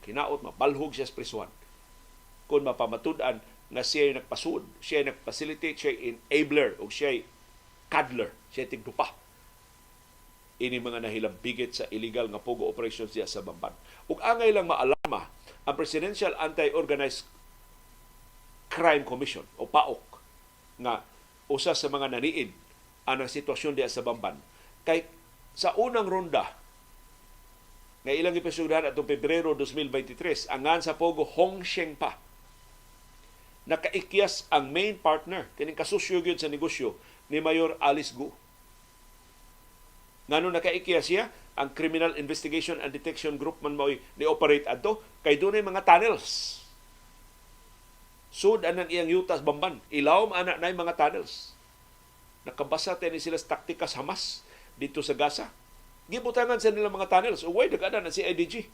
Hinaot mabalhog siya sa prisuhan kung mapamatud-an nga siya nagpasud, siya nagfacilitate, siya enabler o siya cuddler, siya tigdupa ini mga nahilambigit sa illegal nga pogo operations diya sa Bamban. Ug angay lang maalarma ang Presidential Anti-Organized Crime Commission o PAOK nga usa sa mga naniid anang sitwasyon diya sa Bamban. Kay sa unang ronda nga ilang ipisudahan atong Pebrero 2023, angan sa pogo Hong Sheng pa. Nakaikyas ang main partner, kining kasusyo gyud sa negosyo ni Mayor Alice Gu. Ngano nakaikyas siya? Ang Criminal Investigation and Detection Group man mo'y ni-operate adto kay dunay mga tunnels. Sud anang iyang yutas Bamban. Ilawom ana nay mga tunnels. Nakabasa tayo ni sila sa taktikas Hamas dito sa Gaza. Gibutangan sa nilang mga tunnels. Uway, nagana na si IDG.